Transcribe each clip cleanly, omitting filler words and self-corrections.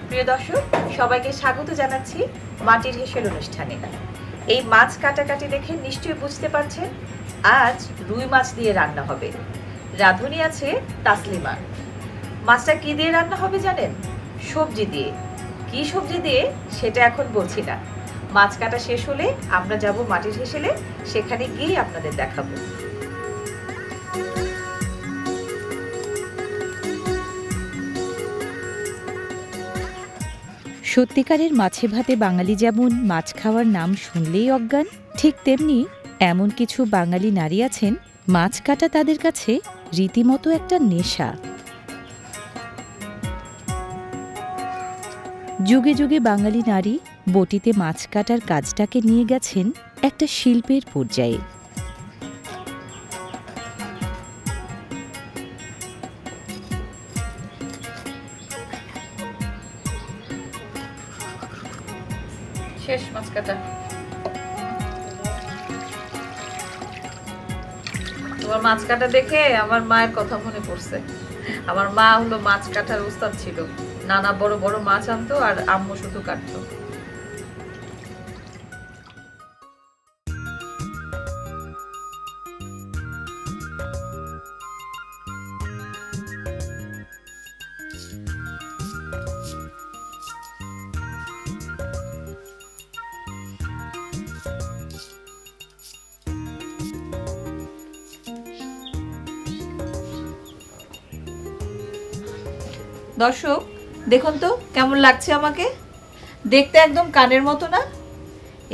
প্রিয় দর্শক, সবাইকে স্বাগত জানাচ্ছি মাটির হেসেল অনুষ্ঠানে। এই মাছ কাটাকাটি দেখে নিশ্চয়ই বুঝতে পারছেন আজ রুই মাছ দিয়ে রান্না হবে। রাঁধুনি আছে তাসলিমা। মাছটা কি দিয়ে রান্না হবে জানেন? সবজি দিয়ে। কি সবজি দিয়ে সেটা এখন বলছি না। মাছ কাটা শেষ হলে আমরা যাব মাটির হেসেলে, সেখানে গিয়ে আপনাদের দেখাবো। সত্যিকারের মাছে ভাতে বাঙালি যেমন মাছ খাওয়ার নাম শুনলেই অজ্ঞান, ঠিক তেমনি এমন কিছু বাঙালি নারী আছেন মাছ কাটা তাদের কাছে রীতিমতো একটা নেশা। যুগে যুগে বাঙালি নারী বটিতে মাছ কাটার কাজটাকে নিয়ে গেছেন একটা শিল্পের পর্যায়ে। শেষ মাছ কাটা। তোমার মাছ কাটা দেখে আমার মায়ের কথা মনে পড়ছে। আমার মা হলো মাছ কাটার উস্তাদ ছিল। নানা বড় বড় মাছ আনতো আর আম্মু শুধু কাটতো। দর্শক দেখুন তো কেমন লাগছে আমাকে। দেখতে একদম কানের মতো না?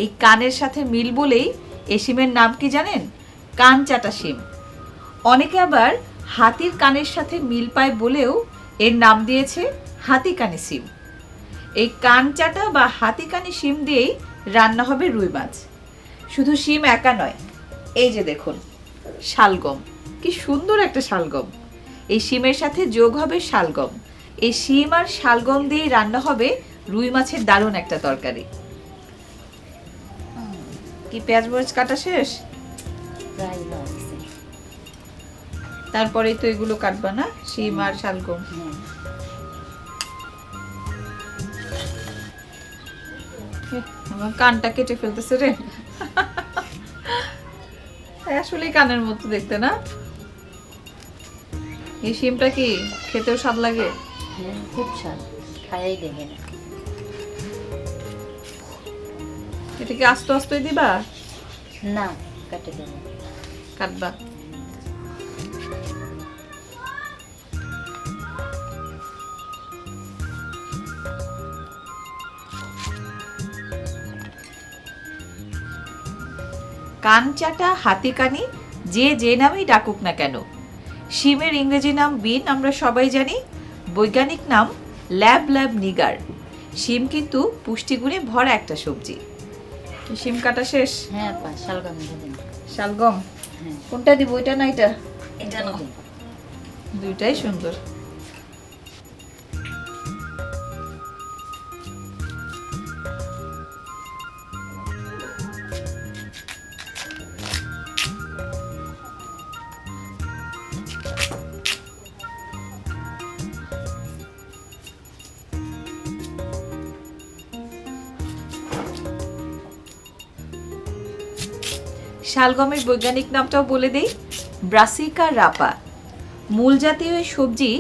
এই কানের সাথে মিল বলেই এই শিমের নাম কি জানেন? কান চাটা শিম। অনেকে আবার হাতির কানের সাথে মিল পায় বলেও এর নাম দিয়েছে হাতি কানি শিম। এই কান চাটা বা হাতি কানি শিম দিয়েই রান্না হবে রুই মাছ। শুধু শিম একা নয়, এই যে দেখুন শালগম, কি সুন্দর একটা শালগম। এই শিমের সাথে যোগ হবে শালগম। এই শিম আর শালগম দিয়ে রান্না হবে রুই মাছের দারুণ একটা তরকারি। কি পেঁয়াজ মরিচ কাটা শেষ? তারপরেই তো এগুলো কাটবা না, শিম আর শালগম। আমার কানটা কেটে ফেলতেছে রে। আসলে কানের মতো দেখতে না? এই শিমটা কি খেতেও স্বাদ লাগে? খুব স্বাদ, খাইয়াই দেবে না। এটা কি আস্তে আস্তে দিবা না কাটে দেবে? কাটবা। কান চাটা হাতি কানি যে যে নামেই ডাকুক না কেন, শিমের ইংরেজি নাম বিন আমরা সবাই জানি, বৈজ্ঞানিক নাম ল্যাব ল্যাব নিগার। শিম কিন্তু পুষ্টিগুণে ভরা একটা সবজি। শিম কাটা শেষ? হ্যাঁ শালগম দেবেন। শালগম কোনটা দিব, ওইটা না এটা? এটা না, দুইটাই সুন্দর। শালগমের বৈজ্ঞানিক নামটাও বলে দেই, ব্রাসিকা রাপা। মূল জাতীয় এই সবজি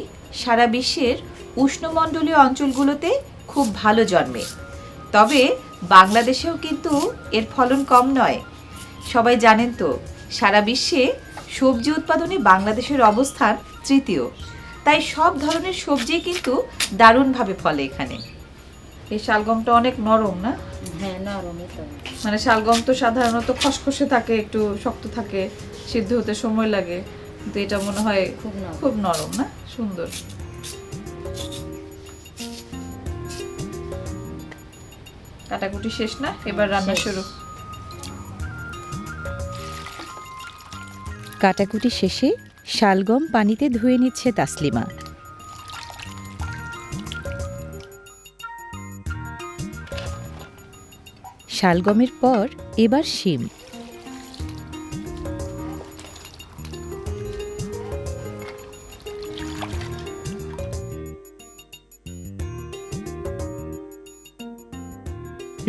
সারা বিশ্বের উষ্ণমণ্ডলীয় অঞ্চলগুলোতে খুব ভালো জন্মে। তবে বাংলাদেশেও কিন্তু এর ফলন কম নয়। সবাই জানেন তো, সারা বিশ্বে সবজি উৎপাদনে বাংলাদেশের অবস্থান তৃতীয়। তাই সব ধরনের সবজি কিন্তু দারুণভাবে ফলে এখানে। এই শালগমটা অনেক নরম না? হ্যাঁ নরমই তো। মানে শালগম তো সাধারণত খসখসে থাকে, একটু শক্ত থাকে, সিদ্ধ হতে সময় লাগে, কিন্তু এটা মনে হয় খুব নরম না? সুন্দর। কাটাকুটি শেষ না? এবার রান্না শুরু। কাটাকুটি শেষে শালগম পানিতে ধুয়ে নিচ্ছে তাসলিমা। শালগমের পর এবার শিম।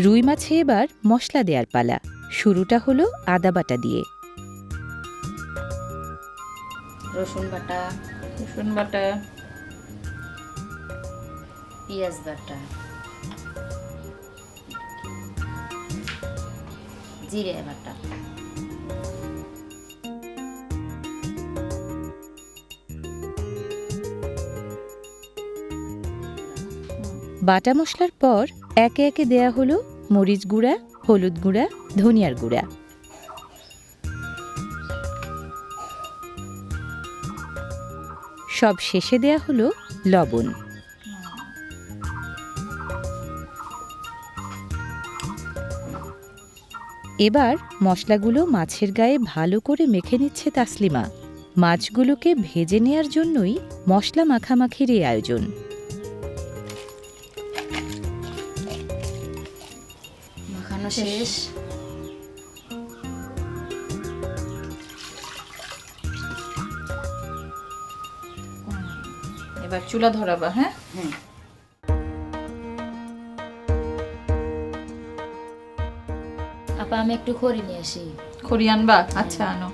রুই মাছে এবার মশলা দেওয়ার পালা। শুরুটা হলো আদা বাটা দিয়ে। রসুন বাটা, রসুন বাটা, পেঁয়াজ বাটা, জিরে বাটা, বাটা মশলার পর একে একে দেয়া হলো মরিচ গুঁড়া, হলুদ গুঁড়া, ধনিয়ার গুঁড়া। সব শেষে দেয়া হলো লবণ। এবার মশলাগুলো মাছের গায়ে ভালো করে মেখে নিচ্ছে তাসলিমা। মাছগুলোকে ভেজে নেয়ার জন্যই মশলা মাখামাখির এই আয়োজন। মাখানো শেষ। এবার চুলা ধরাবা। হ্যাঁ, হ্যাঁ, আপা আমি একটু খড়ি নিয়ে আসি। খড়ি আনবা? আচ্ছা, আনো।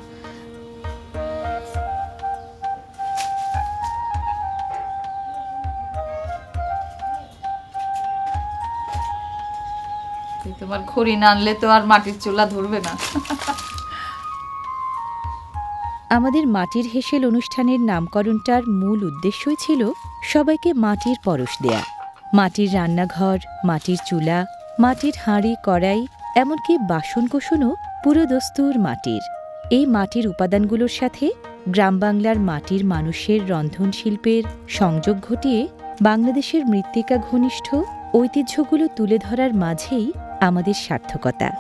তোমার খড়ি না আনলে তো আর মাটির চুলা ধরবে না। আমাদের মাটির হেসেল অনুষ্ঠানের নামকরণটার মূল উদ্দেশ্যই ছিল সবাইকে মাটির পরশ দেয়া। মাটির রান্নাঘর, মাটির চুলা, মাটির হাঁড়ি কড়াই, এমনকি বাসনকোসনও পুরো দস্তুর মাটির। এই মাটির উপাদানগুলোর সাথে গ্রাম বাংলার মাটির মানুষের রন্ধনশিল্পের সংযোগ ঘটিয়ে বাংলাদেশের মৃত্তিকা ঘনিষ্ঠ ঐতিহ্যগুলো তুলে ধরার মাঝেই আমাদের সার্থকতা।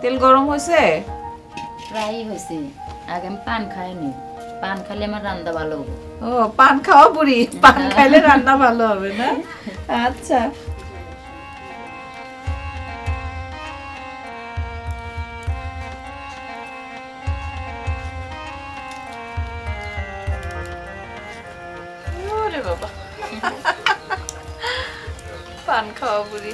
তেল গরম হয়েছে? প্রায় হয়েছে। আগে আমি পান খাইনি, পান খাইলে আমার রান্না ভালো হবে। ও, পান খাওয়া বুড়ি, পান খাইলে রান্না ভালো হবে না? আচ্ছা। ওরে বাবা, পান খাওয়া বুড়ি।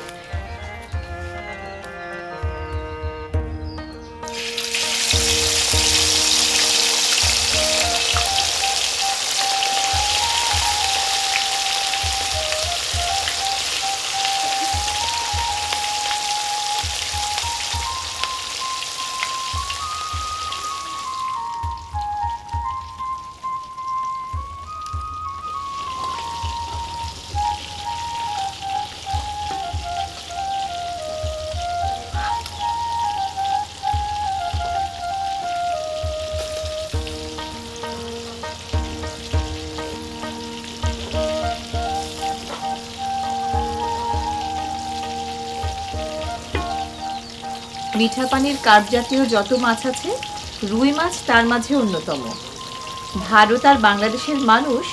মিঠা পানির কার্প জাতীয় যত মাছ আছে, রুই মাছ তার মাঝে অন্যতম। ভারত আর বাংলাদেশের মানুষ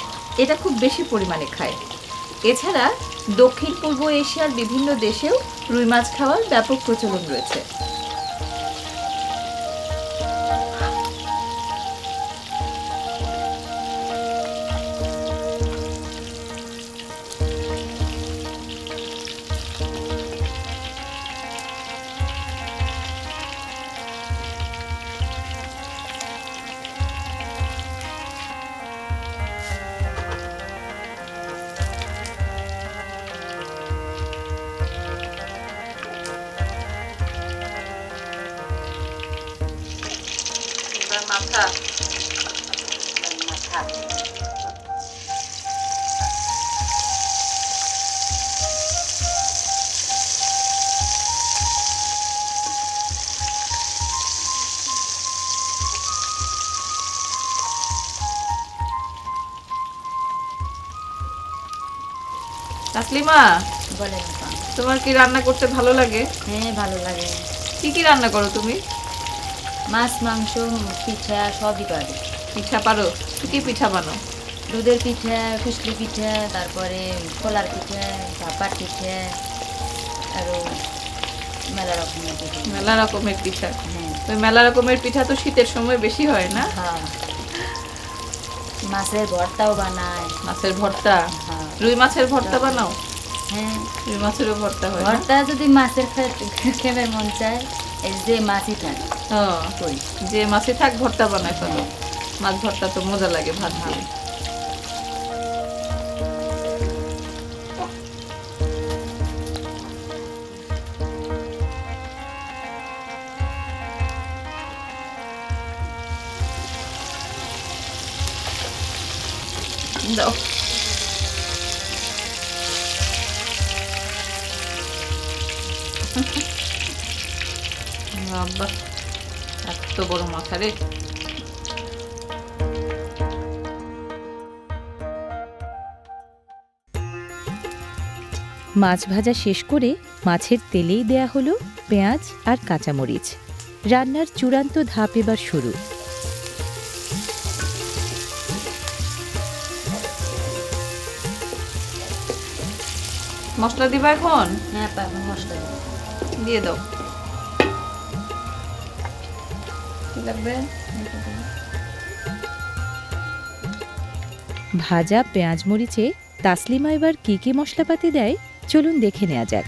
এটা খুব বেশি পরিমাণে খায়। এছাড়া দক্ষিণ পূর্ব এশিয়ার বিভিন্ন দেশেও রুই মাছ খাওয়ার ব্যাপক প্রচলন রয়েছে। মাথা মাথা তাসলিমা, বলেন আপা। তোমার কি রান্না করতে ভালো লাগে? হ্যাঁ, ভালো লাগে। কি কি রান্না করো তুমি? মাছ, মাংস, পিঠা সবই পারি। পিঠা পারো? কি কি পিঠা বানো? দুধের পিঠা, কুশলি পিঠা, তারপরে খোলার পিঠা, ভাপার পিঠা, আর মেলা রকমের পিঠা। মেলা রকমের পিঠা। হ্যাঁ ওই মেলা রকমের পিঠা তো শীতের সময় বেশি হয় না? হ্যাঁ, মাছের ভর্তাও বানায়। মাছের ভর্তা? হ্যাঁ রুই মাছের ভর্তা বানাও? হ্যাঁ, রুই মাছেরও ভর্তা হয় না? ভর্তা যদি মাছের খেতে মন চায়, এই যে মাছই থাকে ও, করি। যে মাছে থাক ভর্তা বানায় ফেলো। মাছ ভর্তা তো মজা লাগে ভাত দিয়ে। দাও। বাবা, এত বড় মাথা রে। মাছ ভাজা শেষ করে মাছের তেলেই দেয়া হলো পেঁয়াজ আর কাঁচামরিচ। রান্নার চূড়ান্ত ধাপ এবার শুরু। মশলা দিবা এখন? হ্যাঁ পাবেন, মশলা দেবো। দিয়ে দাও। কি লাগবে? ভাজা পেঁয়াজ মরিচে তাসলিমা এবার কি কি মশলাপাতি দেয় চলুন দেখে নেওয়া যাক।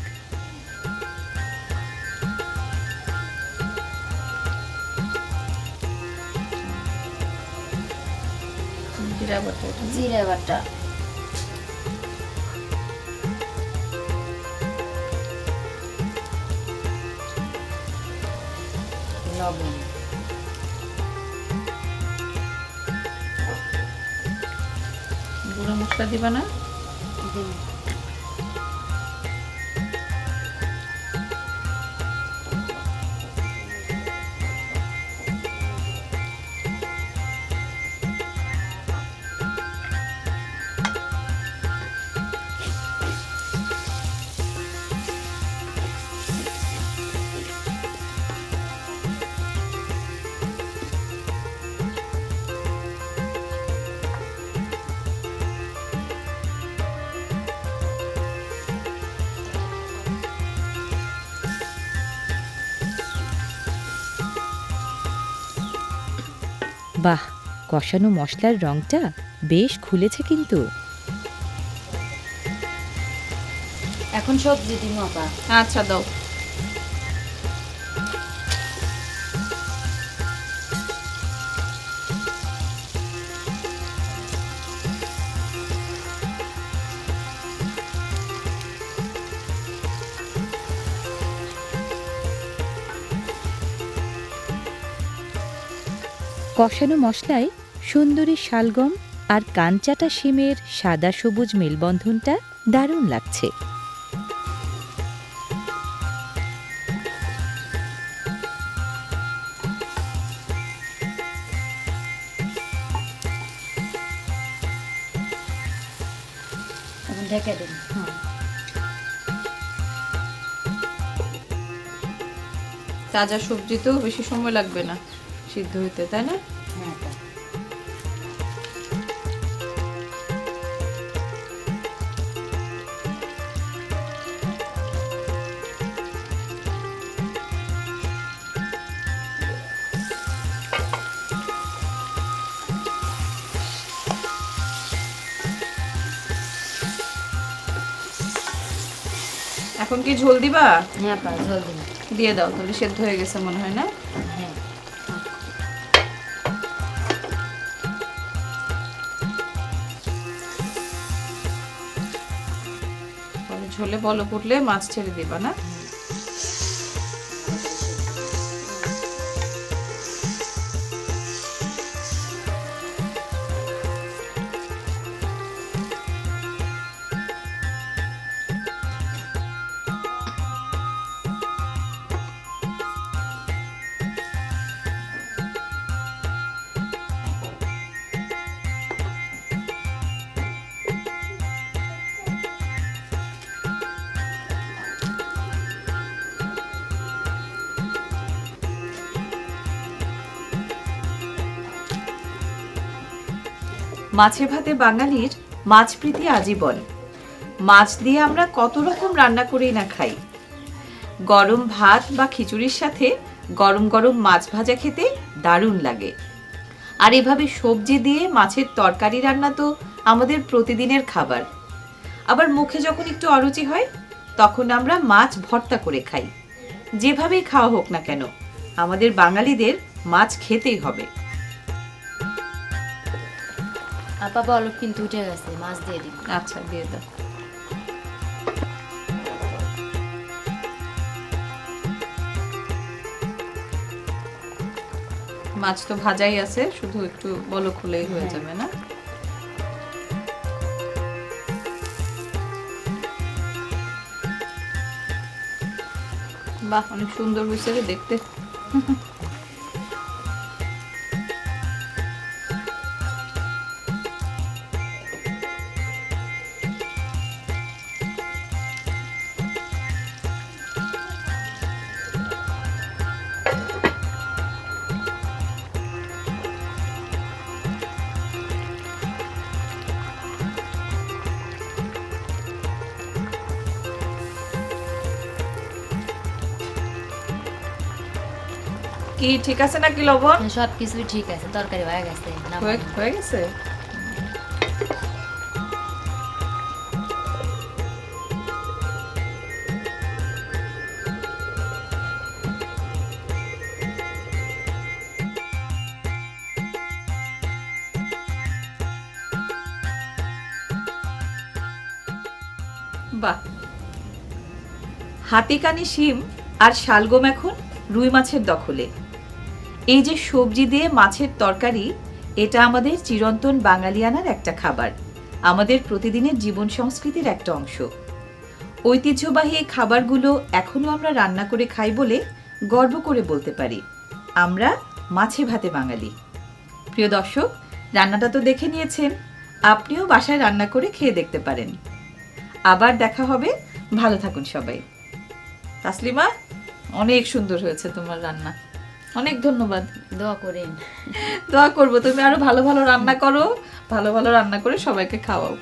জিরা বাটা। জিরা বাটা, লবণ, গুঁড়ো মশলা দিবা না? দিন বাহ, কষানো মশলার রংটা বেশ খুলেছে কিন্তু। এখন সবজি দিন আপা। আচ্ছা দাও। কষানো মশলায় সুন্দরী শালগম আর কানচাটা শিমের সাদা সবুজ মেলবন্ধনটা দারুণ লাগছে। এখন ঢেকে দিন। তাজা সবজি তো বেশি সময় লাগবে না সিদ্ধ হইতে, তাই না? হ্যাঁ আপা। এখন কি ঝোল দিবা? হ্যাঁ আপা, ঝোল দিন। দিয়ে দাও, তাহলে সেদ্ধ হয়ে গেছে মনে হয় না? হ্যাঁ পরে ঝোলে বলক উঠলে মাছ ছেড়ে দিবা না? মাছে ভাতে বাঙালির মাছ প্রীতি আজীবন। মাছ দিয়ে আমরা কত রকম রান্না করেই না খাই, গরম ভাত বা খিচুড়ির সাথে গরম গরম মাছ ভাজা খেতে দারুণ লাগে। আর এভাবে সবজি দিয়ে মাছের তরকারি রান্না তো আমাদের প্রতিদিনের খাবার। আবার মুখে যখন একটু অরুচি হয় তখন আমরা মাছ ভর্তা করে খাই। যেভাবেই খাওয়া হোক না কেন, আমাদের বাঙালিদের মাছ খেতেই হবে। আপা বলো কিন্তু উঠে গেছে, মাছ দিয়ে দিই। আচ্ছা, দিয়ে দাও। মাছ তো ভাজাই আছে, শুধু একটু বলক হলেই হয়ে যাবে না? বাহ, অনেক সুন্দর হয়েছে রে দেখতে। কি ঠিক আছে নাকি লবণ? সব কিছুই ঠিক আছে, তরকারি হয়ে গেছে। হয়ে গেছে। বাহ, হাতিকানি শিম আর শালগম এখন রুই মাছের দখলে। এই যে সবজি দিয়ে মাছের তরকারি, এটা আমাদের চিরন্তন বাঙালিয়ানার একটা খাবার, আমাদের প্রতিদিনের জীবন সংস্কৃতির একটা অংশ। ঐতিহ্যবাহী এই খাবারগুলো এখনো আমরা রান্না করে খাই বলে গর্ব করে বলতে পারি আমরা মাছে ভাতে বাঙালি। প্রিয় দর্শক, রান্নাটা তো দেখে নিয়েছেন, আপনিও বাসায় রান্না করে খেয়ে দেখতে পারেন। আবার দেখা হবে, ভালো থাকুন সবাই। তাসলিমা, অনেক সুন্দর হয়েছে তোমার রান্না, অনেক ধন্যবাদ। দোয়া করেন। দোয়া করবো তুমি আরো ভালো ভালো রান্না করো, ভালো ভালো রান্না করে সবাইকে খাওয়াও।